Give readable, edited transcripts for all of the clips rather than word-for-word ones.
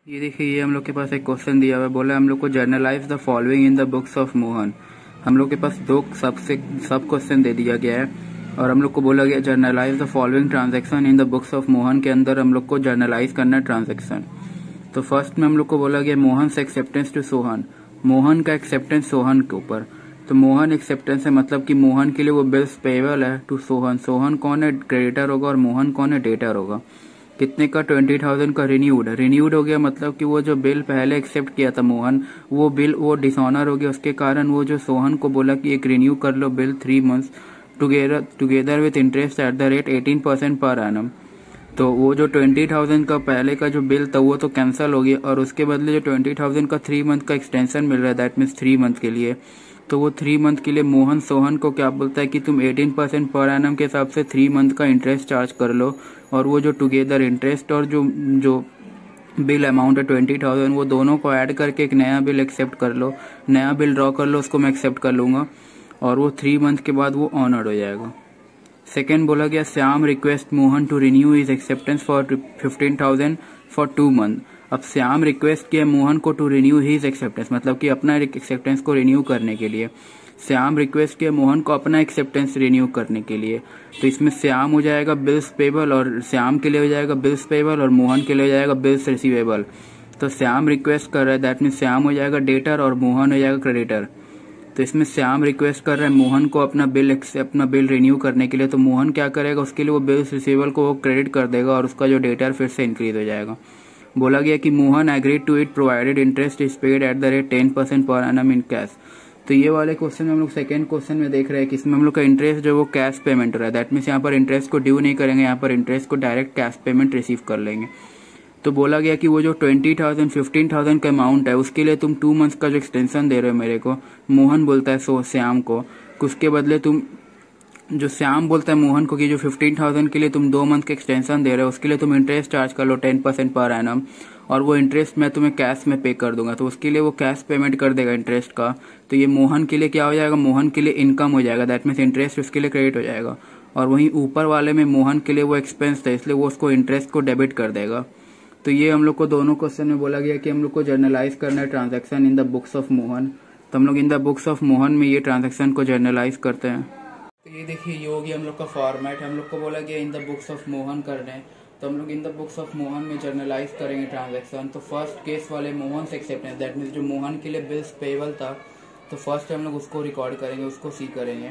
ये देखिए, ये हम लोग के पास एक क्वेश्चन दिया हुआ है। बोला हम लोग को generalized the following in the books of Mohan. हम लोग के पास दो सब क्वेश्चन दे दिया गया है और हम लोग को बोला गया generalized the following transaction in the books of Mohan के अंदर हम लोग को जर्नलाइज करना है ट्रांजैक्शन। तो फर्स्ट में हम लोग को बोला गया मोहन से एक्सेप्टेंस टू सोहन, मोहन का एक्सेप्टेंस सोहन के ऊपर। तो मोहन एक्सेप्टेंस है मतलब कि मोहन के लिए वो बिल्स पेबल है टू सोहन। सोहन कौन है? क्रेडिटर होगा और मोहन कौन है? डेटर होगा। कितने का? 20,000 का रिन्यूड हो गया मतलब कि वो जो बिल पहले एक्सेप्ट किया था मोहन, वो बिल वो डिसऑनर हो गया। उसके कारण वो जो सोहन को बोला कि एक रिन्यू कर लो bill 3 months together with interest at the rate 18% per annum. तो वो जो 20,000 का पहले का जो बिल था वो तो कैंसिल हो गया और उसके बदले जो 20,000 का 3 मंथ का एक्सटेंशन मिल रहा है, दैट मीन्स 3 मंथ के लिए। तो वो 3 मंथ के लिए मोहन सोहन को क्या बोलता है कि तुम 18% पर एनम के हिसाब से 3 मंथ का इंटरेस्ट चार्ज कर लो और वो जो टुगेदर इंटरेस्ट और जो बिल अमाउंट है 20,000 वो दोनों को ऐड करके एक नया बिल एक्सेप्ट कर लो, नया बिल ड्रॉ कर लो, उसको मैं एक्सेप्ट कर लूंगा और वो 3 मंथ के बाद वो ऑनर्ड हो जाएगा। सेकेंड बोला गया Shyam request Mohan to renew his acceptance for 15,000 for 2 month. अब श्याम रिक्वेस्ट किया मोहन को टू रिन्यू हिज एक्सेप्टेंस, मतलब कि अपना एक्सेप्टेंस को रिन्यू करने के लिए। श्याम रिक्वेस्ट किया मोहन को अपना एक्सेप्टेंस रिन्यू करने के लिए। तो इसमें श्याम हो जाएगा बिल्स पेबल और श्याम के लिए हो जाएगा बिल्स पेबल और मोहन के लिए हो जाएगा बिल्स रिसीवेबल। तो श्याम रिक्वेस्ट कर रहा है, दैट मीन श्याम हो जाएगा डेटर और मोहन हो जाएगा क्रेडिटर। तो इसमें श्याम रिक्वेस्ट कर रहा है मोहन को अपना बिल रिन्यू करने के लिए। तो मोहन क्या करेगा? उसके लिए वो बिल्स रिसीवेबल को वो क्रेडिट कर देगा और उसका जो डेटर फिर से इंक्रीज हो जाएगा। बोला गया कि Mohan agreed to it provided interest is paid at the rate 10% per annum in cash. तो ये वाले क्वेश्चन में हम लोग सेकंड क्वेश्चन में देख रहे हैं कि इसमें हम लोग का इंटरेस्ट जो वो कैश पेमेंट हो रहा है, दैट मीन्स यहाँ पर इंटरेस्ट को ड्यू नहीं करेंगे, यहाँ पर इंटरेस्ट को डायरेक्ट कैश पेमेंट रिसीव कर लेंगे। तो बोला गया कि वो जो 20,000 15,000 का अमाउंट है उसके लिए तुम 2 मंथ्स का जो एक्सटेंशन दे रहे हो मेरे को, मोहन बोलता है श्याम को, उसके बदले तुम जो श्याम बोलता है मोहन को कि जो 15,000 के लिए तुम 2 मंथ का एक्सटेंशन दे रहे हो उसके लिए तुम इंटरेस्ट चार्ज कर लो 10% पर एनम और वो इंटरेस्ट मैं तुम्हें कैश में पे कर दूंगा। तो उसके लिए वो कैश पेमेंट कर देगा इंटरेस्ट का। तो ये मोहन के लिए क्या हो जाएगा? मोहन के लिए इनकम हो जाएगा, दैट मीन्स इंटरेस्ट उसके लिए क्रेडिट हो जाएगा। और वहीं ऊपर वाले में मोहन के लिए वो एक्सपेंस था इसलिए वो उसको इंटरेस्ट को डेबिट कर देगा। तो ये हम लोग को दोनों क्वेश्चन में बोला गया कि हम लोग को जर्नलाइज करना है transaction in the books of Mohan. तो हम लोग इन द बुक्स ऑफ मोहन में ये ट्रांजैक्शन को जर्नलाइज करते हैं। तो ये देखिए ये हो गया हम लोग का फॉर्मेट। हम लोग को बोला गया इन द बुक्स ऑफ मोहन करने हैं, तो हम लोग इन द बुक्स ऑफ मोहन में जर्नलाइज करेंगे ट्रांजैक्शन। तो फर्स्ट केस वाले मोहन से एक्सेप्टेंस, दैट मीन्स जो मोहन के लिए बिल्स पेबल था तो फर्स्ट हम लोग उसको रिकॉर्ड करेंगे, उसको सी करेंगे।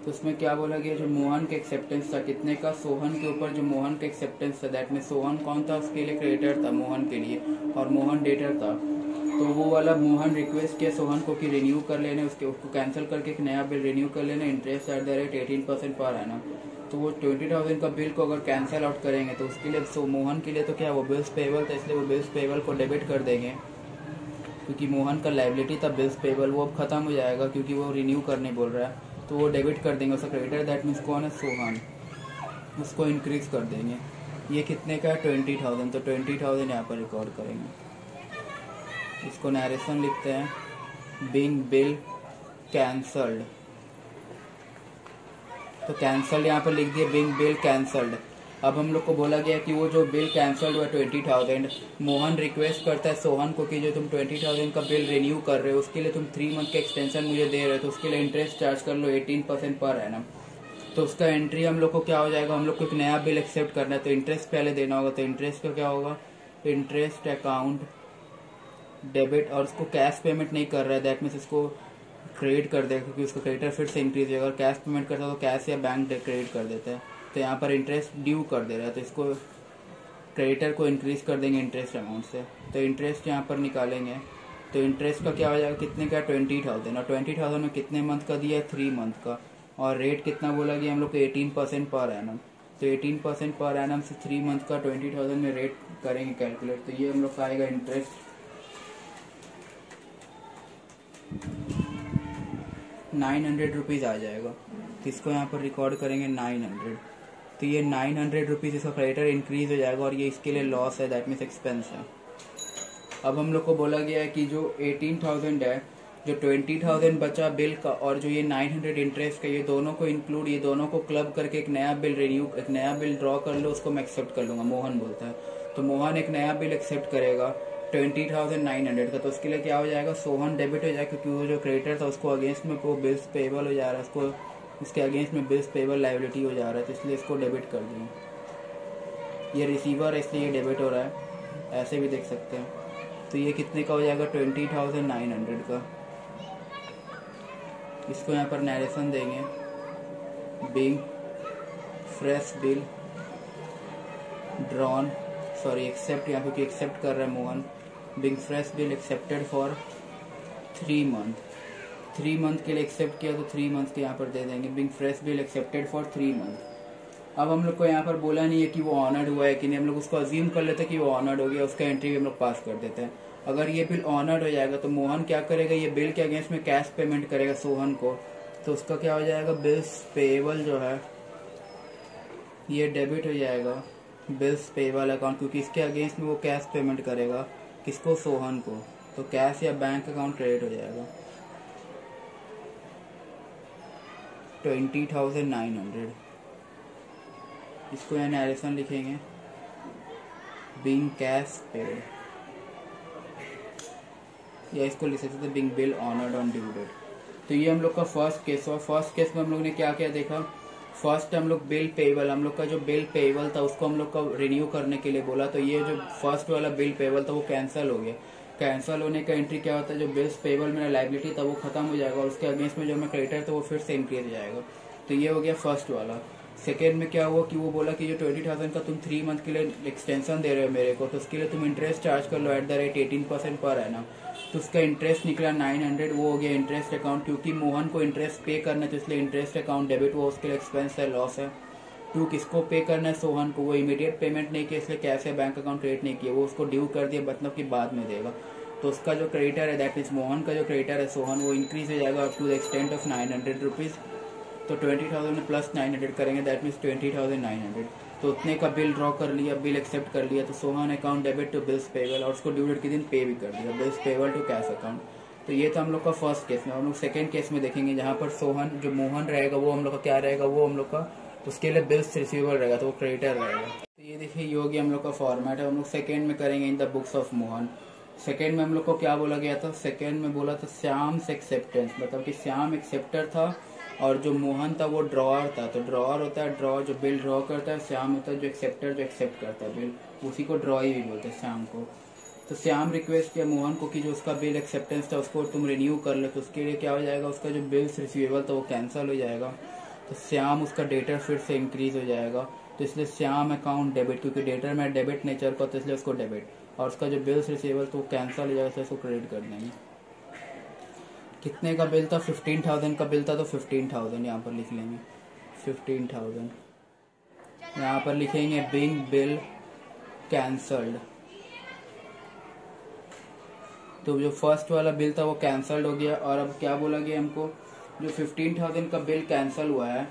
तो उसमें क्या बोला गया? जो मोहन का एक्सेप्टेंस था कितने का? सोहन के ऊपर जो मोहन का एक्सेप्टेंस था, दैट मीन सोहन कौन था? उसके लिए क्रेडिटर था मोहन के लिए और मोहन डेटर था। तो वो वाला मोहन रिक्वेस्ट किया सोहन को कि रिन्यू कर लेने, उसको कैंसिल करके एक नया बिल रिन्यू कर लेना, interest at the rate 18% per annum. तो वो 20,000 का बिल को अगर कैंसिल आउट करेंगे तो उसके लिए मोहन के लिए तो क्या वो बिल्स पेबल था इसलिए वो बिल्स पेबल को डेबिट कर देंगे क्योंकि मोहन का लाइबिलिटी था बिल्स पेबल, वो अब खत्म हो जाएगा क्योंकि वो रिन्यू करने बोल रहा है। तो वो डेबिट कर देंगे उसका क्रेडिटर, दैट मीन्स कौन है? सोहन, उसको इंक्रीज कर देंगे। ये कितने का है? 20,000। तो 20,000 यहाँ पर रिकॉर्ड करेंगे। इसको नरेशन लिखते हैं बीइंग बिल कैंसल्ड। तो कैंसल्ड यहाँ पर लिख दिया बीइंग बिल कैंसल्ड। अब हम लोग को बोला गया कि वो जो बिल कैंसल्ड हुआ 20,000, मोहन रिक्वेस्ट करता है सोहन को कि जो तुम 20,000 का बिल रिन्यू कर रहे हो उसके लिए तुम 3 मंथ का एक्सटेंशन मुझे दे रहे हो तो उसके लिए इंटरेस्ट चार्ज कर लो 18% पर एनम। तो उसका एंट्री हम लोग को क्या हो जाएगा? हम लोग को एक नया बिल एक्सेप्ट करना है तो इंटरेस्ट पहले देना होगा। तो इंटरेस्ट का क्या होगा? इंटरेस्ट अकाउंट डेबिट, और उसको कैश पेमेंट नहीं कर रहा है, दैट मीन्स इसको क्रेडिट कर देगा क्योंकि उसका क्रेडिटर फिर से इंक्रीज होगा। अगर कैश पेमेंट करता है तो कैश या बैंक क्रेडिट कर देता है। तो यहाँ पर इंटरेस्ट ड्यू कर दे रहा है तो इसको क्रेडिटर को इंक्रीज कर देंगे इंटरेस्ट अमाउंट से। तो इंटरेस्ट यहाँ पर निकालेंगे तो इंटरेस्ट का क्या हो जाएगा? कितने का? 20,000 और 20,000 में कितने मंथ का दिया है? 3 मंथ का। और रेट कितना बोला गया हम लोग को? 18% पर एनम। तो 18% पर एनम से 3 मंथ का 20,000 में रेट करेंगे कैलकुलेट। तो ये हम लोग का आएगा इंटरेस्ट 900 रुपीज़ आ जाएगा। तो इसको यहाँ पर रिकॉर्ड करेंगे 900। तो ये 900 रुपीज़ इसका क्रेडिटर इंक्रीज हो जाएगा और ये इसके लिए लॉस है, दैट मीन्स एक्सपेंस है। अब हम लोग को बोला गया है कि जो 18,000 है, जो 20,000 बचा बिल का और जो ये 900 इंटरेस्ट का, ये दोनों को इंक्लूड, ये दोनों को क्लब करके एक नया बिल ड्रॉ कर लो, उसको मैं एक्सेप्ट कर लूंगा, मोहन बोलता है। तो मोहन एक नया बिल एक्सेप्ट करेगा 20,900 का। तो उसके लिए क्या हो जाएगा, सोहन डेबिट हो जाएगा, क्योंकि वो जो क्रेडिटर था उसको अगेंस्ट में वो बिल्स पेबल हो जा रहा है, उसको इसके अगेंस्ट में बिल्स पेबल लायबिलिटी हो जा रहा है, तो इसलिए इसको डेबिट कर दिए। ये रिसीवर है इसलिए ये डेबिट हो रहा है, ऐसे भी देख सकते हैं। तो ये कितने का हो जाएगा, 20,900 का। इसको यहाँ पर नरेशन देंगे, being fresh bill drawn, sorry accept, यहाँ क्योंकि एक्सेप्ट कर रहा है Mohan. Being fresh bill accepted for 3 month, 3 month के लिए एक्सेप्ट किया तो 3 मंथ के यहाँ पर दे देंगे। Being fresh bill accepted for 3 month. अब हम लोग को यहाँ पर बोला नहीं है कि वो ऑनर्ड हुआ है कि नहीं, हम लोग उसको अज्यूम कर लेते हैं कि वो ऑनर्ड हो गया, उसका एंट्री भी हम लोग पास कर देते हैं। अगर ये बिल ऑनर्ड हो जाएगा तो मोहन क्या करेगा, ये बिल के अगेंस्ट में कैश पेमेंट करेगा सोहन को, तो उसका क्या हो जाएगा, बिल्स पेएबल जो है ये डेबिट हो जाएगा, बिल्स पेएबल अकाउंट, क्योंकि इसके अगेंस्ट में वो कैश पेमेंट करेगा, किसको, सोहन को। तो कैश या बैंक अकाउंट क्रेडिट हो जाएगा 20,900। इसको यहाँ नरेशन लिखेंगे, बिंग कैश पेड, या इसको लिख सकते थे being bill honoured on due date. तो ये हम लोग का फर्स्ट केस हुआ। फर्स्ट केस में हम लोग ने क्या क्या देखा, फर्स्ट हम लोग बिल पेएबल, हम लोग का जो बिल पेएबल था उसको हम लोग का रिन्यू करने के लिए बोला, तो ये जो फर्स्ट वाला बिल पेएबल था वो कैंसिल हो गया। कैंसिल होने का एंट्री क्या होता है, जो बिल्स पेएबल मेरा लायबिलिटी था वो खत्म हो जाएगा और उसके अगेंस्ट में जो मैं क्रेडिटर था वो फिर से इंक्रीज हो जाएगा। तो ये हो गया फर्स्ट वाला। सेकेंड में क्या हुआ कि वो बोला कि जो 20,000 का तुम 3 मंथ के लिए एक्सटेंशन दे रहे हो मेरे को, तो उसके लिए तुम इंटरेस्ट चार्ज कर लो eight the rate 18% per annum. तो उसका इंटरेस्ट निकला 900, वो हो गया इंटरेस्ट अकाउंट, क्योंकि मोहन को इंटरेस्ट पे करना है तो इसलिए इंटरेस्ट अकाउंट डेबिट हुआ, उसके लिए एक्सपेंस है, लॉस है। टू किसको पे करना है, सोहन को, वो इमीडिएट पेमेंट नहीं किया इसलिए कैश या बैंक अकाउंट क्रेडिट नहीं किया, वो उसको ड्यू कर दिया, मतलब कि बाद में देगा। तो उसका जो क्रेडिटर है दैट मीन्स मोहन का जो क्रेडिटर है सोहन, वो इंक्रीज हो जाएगा up to the extent of 900 rupees. तो 20,000 में प्लस 900 करेंगे दैट मीन्स 20,900। तो उतने का बिल ड्रॉ कर लिया, बिल एक्सेप्ट कर लिया, तो Sohan account debit to bills payable, और उसको ड्यू डेट के दिन पे भी कर दिया, bills payable to cash account. तो ये था हम लोग का फर्स्ट केस में। हम लोग सेकंड केस में देखेंगे जहाँ पर सोहन जो मोहन रहेगा वो हम लोग का क्या रहेगा, वो हम लोग का उसके लिए बिल्स रिसीवेबल रहेगा, तो वो क्रेडिटर रहेगा। तो ये देखिए ये हो गया हम लोग का फॉर्मेट है। हम लोग सेकेंड में करेंगे इन the books of Mohan. Second में हम लोग को क्या बोला गया था, सेकेंड में बोला था श्याम्स एक्सेप्टेंस, मतलब कि श्याम एक्सेप्टर था और जो मोहन था वो ड्रॉअर था। तो ड्रॉअर होता है ड्रॉ, जो बिल ड्रॉ करता है, श्याम होता है जो एक्सेप्टर, जो एक्सेप्ट करता है बिल, उसी को ड्रॉ ही भी बोलते हैं श्याम को। तो श्याम रिक्वेस्ट किया मोहन को कि जो उसका बिल एक्सेप्टेंस था उसको तुम रिन्यू कर लो, तो उसके लिए क्या हो जाएगा, उसका जो बिल्स रिसीवेबल था वो कैंसिल हो जाएगा, तो श्याम उसका डेटर फिर से इंक्रीज हो जाएगा। तो इसलिए श्याम अकाउंट डेबिट, क्योंकि डेटर में डेबिट नेचर का तो इसलिए उसको डेबिट, और उसका जो बिल्स रिसीवेबल तो वो कैंसिल हो जाएगा, तो उसको क्रेडिट कर देंगे। कितने का बिल था, 15,000 का बिल था, तो 15,000 यहाँ पर लिख लेंगे, 15,000 यहाँ पर लिखेंगे बिंग बिल कैंसल्ड। तो जो फर्स्ट वाला बिल था वो कैंसल्ड हो गया, और अब क्या बोला गया हमको, जो 15,000 का बिल कैंसिल हुआ है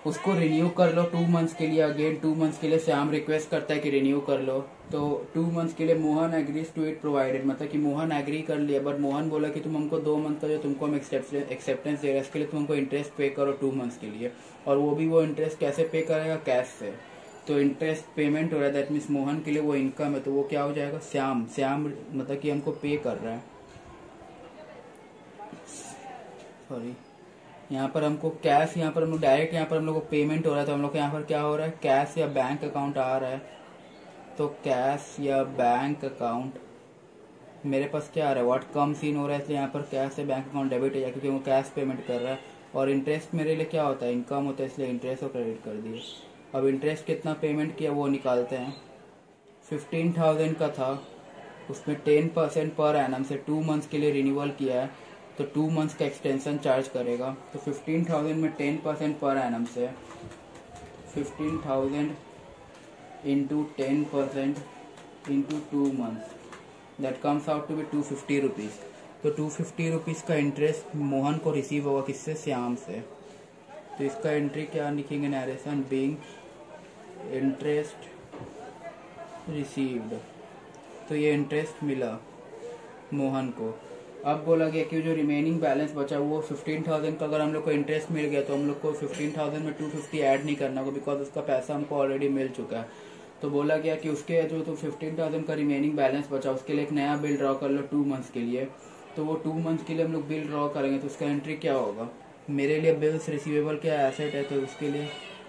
उसको रिन्यू कर लो 2 मंथ्स के लिए। अगेन 2 मंथ्स के लिए श्याम रिक्वेस्ट करता है कि रिन्यू कर लो, तो 2 मंथ्स के लिए Mohan agrees to it provided, मतलब कि मोहन एग्री कर लिया, बट मोहन बोला कि तुम हमको 2 मंथ का जो तुमको हम एक्सेप्टेंस दे रहे हैं इसके लिए तुम हमको इंटरेस्ट पे करो 2 मंथ्स के लिए, और वो भी वो इंटरेस्ट कैसे पे करेगा, कैश से। तो इंटरेस्ट पेमेंट हो रहा है दैट मीन्स मोहन के लिए वो इनकम है, तो वो क्या हो जाएगा, श्याम, श्याम मतलब कि हमको पे कर रहा है, सॉरी यहाँ पर हमको कैश, यहाँ पर हम लोग डायरेक्ट यहाँ पर हम लोग को पेमेंट हो रहा है, तो हम लोग को यहाँ पर क्या हो रहा है, कैश या बैंक अकाउंट आ रहा है। तो कैश या बैंक अकाउंट मेरे पास क्या आ रहा है, व्हाट कम सीन हो रहा है, इसलिए यहाँ पर कैश या बैंक अकाउंट डेबिट हो जाए क्योंकि वो कैश पेमेंट कर रहा है, और इंटरेस्ट मेरे लिए क्या होता है, इनकम होता है, इसलिए इंटरेस्ट को क्रेडिट कर दिए। अब इंटरेस्ट कितना पेमेंट किया वो निकालते हैं। 15,000 का था, उसमें 10% पर एनम से 2 मंथ्स के लिए रिन्यूअल किया है, तो 2 मंथ्स का एक्सटेंशन चार्ज करेगा। तो 15,000 में 10% पर एनम से 15,000 into 10% into 2 months that comes out to be 250 rupees. तो 250 रुपीज़ का इंटरेस्ट मोहन को रिसीव होगा, किससे, श्याम से। तो इसका एंट्री क्या लिखेंगे, नरेशन बीइंग इंटरेस्ट रिसीव्ड। तो ये इंटरेस्ट मिला मोहन को। अब बोला गया कि जो रिमेनिंग बैलेंस बचा वो 15,000 का अगर हम लोग को इंटरेस्ट मिल गया तो हम लोग को 15,000 में 250 ऐड नहीं करना होगा, बिकॉज उसका पैसा हमको ऑलरेडी मिल चुका है। तो बोला गया कि उसके जो तो 15,000 का रिमेनिंग बैलेंस बचा उसके लिए एक नया बिल ड्रॉ कर लो 2 मंथ्स के लिए। तो वो 2 मंथ्स के लिए हम लोग बिल ड्रॉ करेंगे तो उसका एंट्री क्या होगा? मेरे लिए बिल्स रिसीवेबल क्या एसेट है, तो उसके लिए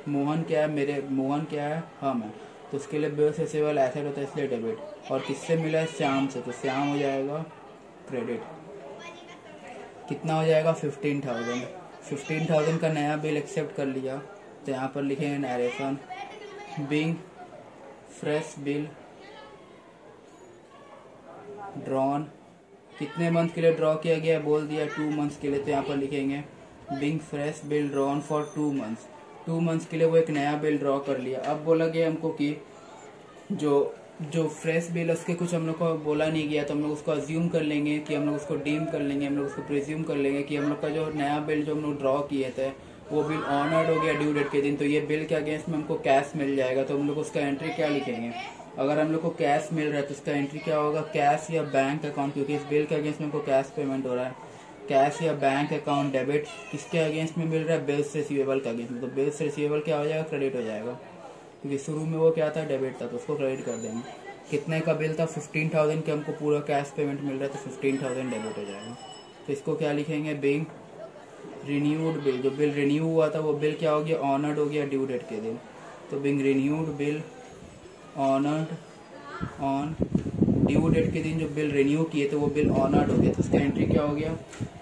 मोहन क्या है, मोहन क्या है, हम है, तो उसके लिए बिल्स रिसीवेबल एसेट होता है, इसलिए डेबिट। और किससे मिला है? श्याम से, तो श्याम हो जाएगा क्रेडिट। कितना हो जाएगा? 15,000 का नया बिल एक्सेप्ट कर लिया। तो यहाँ पर लिखेंगे narration being fresh bill drawn. कितने मंथ के लिए ड्रॉ किया गया बोल दिया? 2 मंथ्स के लिए। तो यहाँ पर लिखेंगे being fresh bill drawn for 2 months. 2 months के लिए वो एक नया बिल ड्रॉ कर लिया। अब बोला गया हमको कि जो फ्रेश बिल उसके कुछ हम लोग को बोला नहीं गया, तो हम लोग उसको अज्यूम कर लेंगे कि हम लोग उसको डीम कर लेंगे, हम लोग उसको प्रिज्यूम कर लेंगे कि हम लोग का जो नया बिल जो हम लोग ड्रॉ किए थे वो बिल ऑनर्ड हो गया ड्यू डेट के दिन। तो ये बिल के अगेंस्ट में हमको कैश मिल जाएगा। तो हम लोग उसका एंट्री क्या लिखेंगे? अगर हम लोग को कैश मिल रहा है तो उसका एंट्री क्या होगा? कैश या बैंक अकाउंट, क्योंकि इस बिल के अगेंस्ट में हमको कैश पेमेंट हो रहा है। कैश या बैंक अकाउंट डेबिट किसके अगेंस्ट में मिल रहा है? बिल्स रिसीवेबल के अगेंस्ट में। तो बिल्स रिसीवेबल क्या हो जाएगा? क्रेडिट हो जाएगा, क्योंकि शुरू में वो क्या था? डेबिट था, तो उसको क्रेडिट कर देंगे। कितने का बिल था? 15,000 के हमको पूरा कैश पेमेंट मिल रहा है, तो 15,000 डेबिट हो जाएगा। तो इसको क्या लिखेंगे? Being renewed bill. जो बिल रिन्यू हुआ था वो बिल क्या हो गया? ऑनर्ड हो गया ड्यू डेट के दिन। तो being renewed bill honoured on due date के दिन जो बिल रिन्यू किए थे वो बिल ऑनर्ड हो गया। तो उसका एंट्री क्या हो गया?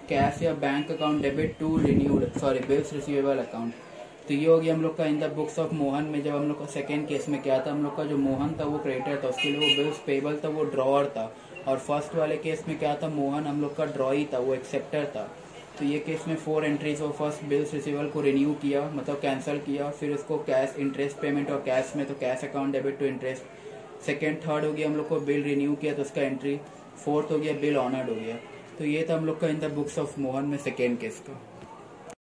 कैश या bank account debit to bills receivable account. तो ये हो गया हम लोग का in the books of Mohan में। जब हम लोग का सेकेंड केस में क्या था, हम लोग का जो मोहन था वो क्रेडिटर था, उसके लिए वो बिल्स पेबल था, वो ड्रॉअर था। और फर्स्ट वाले केस में क्या था? मोहन हम लोग का ड्रॉई था, वो एक्सेप्टर था। तो ये केस में 4 एंट्रीज और फर्स्ट बिल्स रिसीवेबल को रिन्यू किया, मतलब कैंसिल किया, फिर उसको कैश इंटरेस्ट पेमेंट और कैश में, तो cash account debit to interest. Second third हो गया हम लोग को बिल रिन्यू किया तो उसका एंट्री। फोर्थ हो गया बिल ऑनर्ड हो गया। तो ये था हम लोग का in the books of Mohan में सेकेंड केस का।